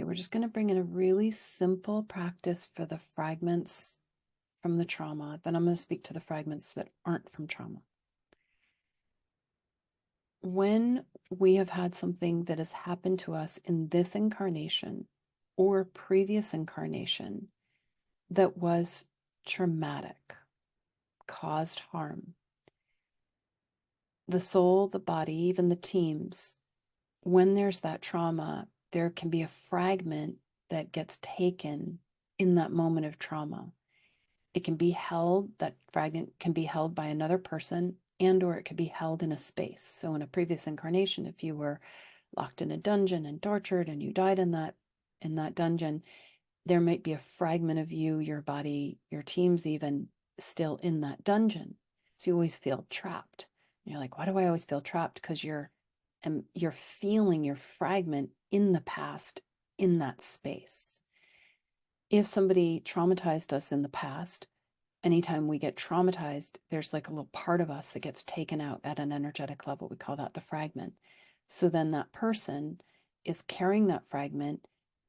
we're just going to bring in a really simple practice for the fragments from the trauma. Then I'm going to speak to the fragments that aren't from trauma. When we have had something that has happened to us in this incarnation or previous incarnation that was traumatic, caused harm, the soul, the body, even the teams, when there's that trauma, there can be a fragment that gets taken in that moment of trauma. It can be held, that fragment can be held by another person, and or it could be held in a space. So in a previous incarnation, if you were locked in a dungeon and tortured and you died in that dungeon, there might be a fragment of you, your body, your teams even still in that dungeon. So you always feel trapped. And you're like, why do I always feel trapped? Because you're feeling your fragment in the past in that space. If somebody traumatized us in the past, anytime we get traumatized, there's like a little part of us that gets taken out at an energetic level. We call that the fragment. So then that person is carrying that fragment,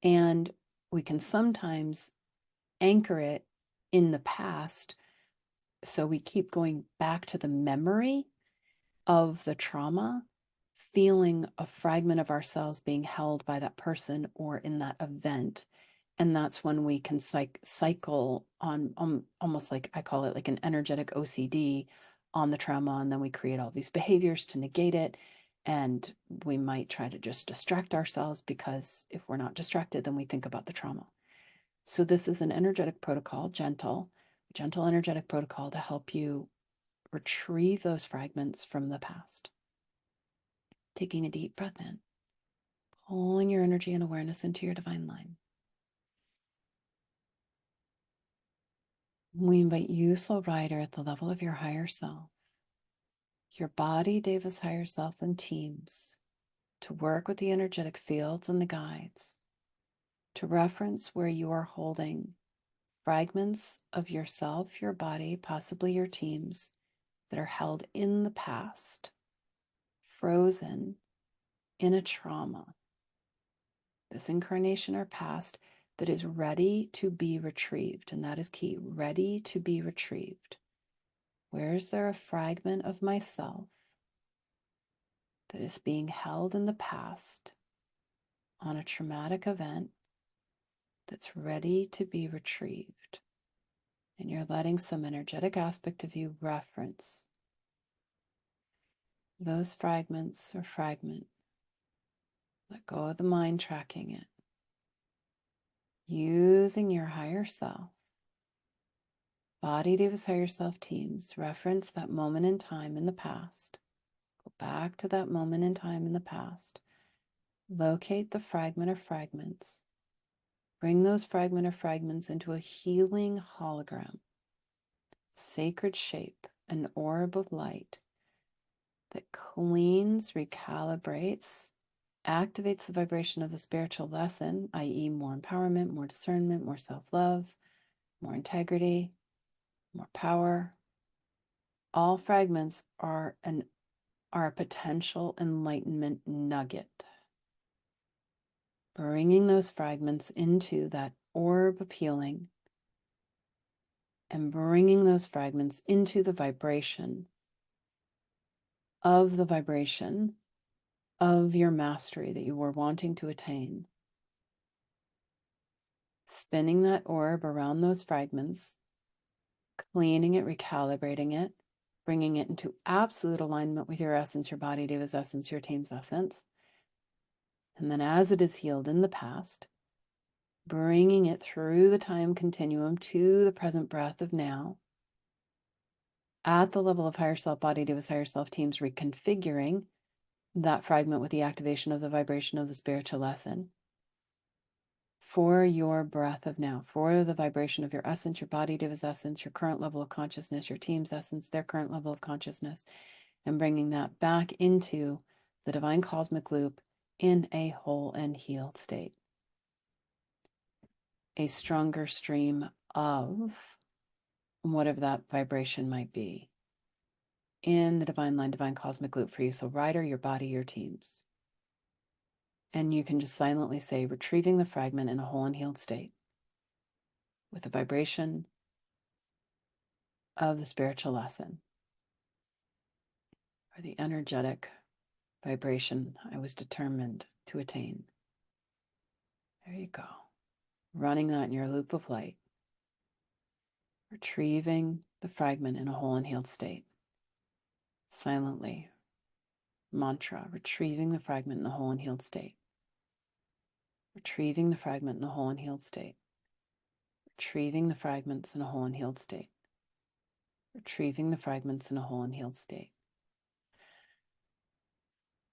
and we can sometimes anchor it in the past. So we keep going back to the memory of the trauma, feeling a fragment of ourselves being held by that person or in that event. And that's when we can cycle on almost like, I call it like an energetic OCD on the trauma. And then we create all these behaviors to negate it. And we might try to just distract ourselves, because if we're not distracted, then we think about the trauma. So this is an energetic protocol, gentle energetic protocol to help you retrieve those fragments from the past. Taking a deep breath in, pulling your energy and awareness into your divine line. We invite you, soul rider, at the level of your higher self, your body, Deva's higher self, and teams, to work with the energetic fields and the guides, to reference where you are holding fragments of yourself, your body, possibly your teams, that are held in the past, frozen in a trauma, this incarnation or past, that is ready to be retrieved. And that is key, ready to be retrieved. Where is there a fragment of myself that is being held in the past on a traumatic event that's ready to be retrieved? And you're letting some energetic aspect of you reference those fragments or fragment. Let go of the mind tracking it. Using your higher self, body, Deva's higher self teams, reference that moment in time in the past. Go back to that moment in time in the past. Locate the fragment or fragments. Bring those fragment or fragments into a healing hologram, sacred shape, an orb of light that cleans, recalibrates, activates the vibration of the spiritual lesson, i.e. more empowerment, more discernment, more self-love, more integrity, more power. All fragments are a potential enlightenment nugget. Bringing those fragments into that orb of healing and bringing those fragments into the vibration of your mastery that you were wanting to attain. Spinning that orb around those fragments, cleaning it, recalibrating it, bringing it into absolute alignment with your essence, your body, Deva's essence, your team's essence. And then as it is healed in the past, bringing it through the time continuum to the present breath of now, at the level of higher self, body, Deva's higher self teams, reconfiguring that fragment with the activation of the vibration of the spiritual lesson for your breath of now, for the vibration of your essence, your body, Deva's essence, your current level of consciousness, your team's essence, their current level of consciousness, and bringing that back into the divine cosmic loop in a whole and healed state. A stronger stream of whatever that vibration might be in the divine line, divine cosmic loop for you. So rider, your body, your teams. And you can just silently say, retrieving the fragment in a whole and healed state with the vibration of the spiritual lesson, or the energetic vibration I was determined to attain. There you go. Running that in your loop of light. Retrieving the fragment in a whole and healed state. Silently. Mantra. Retrieving the fragment in a whole and healed state. Retrieving the fragment in a whole and healed state. Retrieving the fragments in a whole and healed state. Retrieving the fragments in a whole and healed state.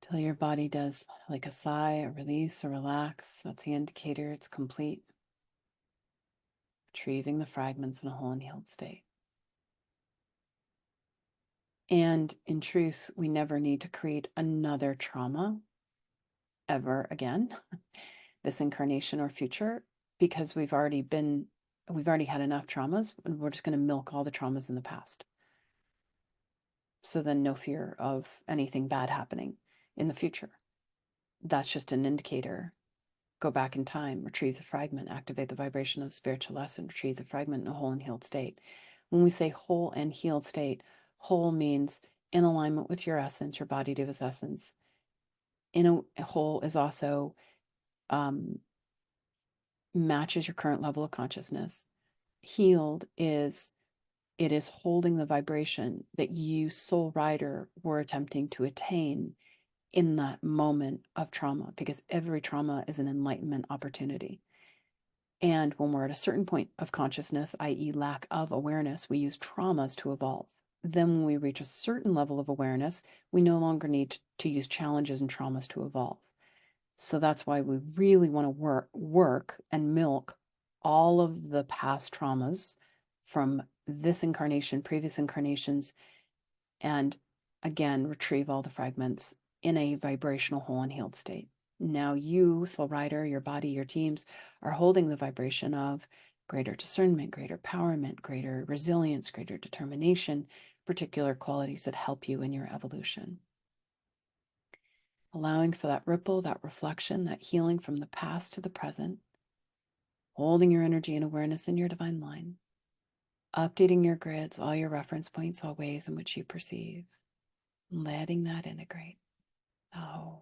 Till your body does like a sigh, a release, a relax. That's the indicator it's complete. Retrieving the fragments in a whole and healed state. And in truth, we never need to create another trauma ever again, this incarnation or future, because we've already had enough traumas, and we're just going to milk all the traumas in the past. So then no fear of anything bad happening in the future. That's just an indicator. Go back in time, retrieve the fragment, activate the vibration of the spiritual lesson, retrieve the fragment in a whole and healed state. When we say whole and healed state, whole means in alignment with your essence, your body diva's essence. In a whole is also matches your current level of consciousness. Healed is, it is holding the vibration that you, soul rider, were attempting to attain in that moment of trauma, because every trauma is an enlightenment opportunity. And when we're at a certain point of consciousness, i.e. lack of awareness, we use traumas to evolve. Then when we reach a certain level of awareness, we no longer need to use challenges and traumas to evolve. So that's why we really want to work and milk all of the past traumas from this incarnation, previous incarnations, and again, retrieve all the fragments in a vibrational whole and healed state. Now you, soul rider, your body, your teams are holding the vibration of greater discernment, greater empowerment, greater resilience, greater determination, particular qualities that help you in your evolution. Allowing for that ripple, that reflection, that healing from the past to the present, holding your energy and awareness in your divine line, updating your grids, all your reference points, all ways in which you perceive, letting that integrate. Oh.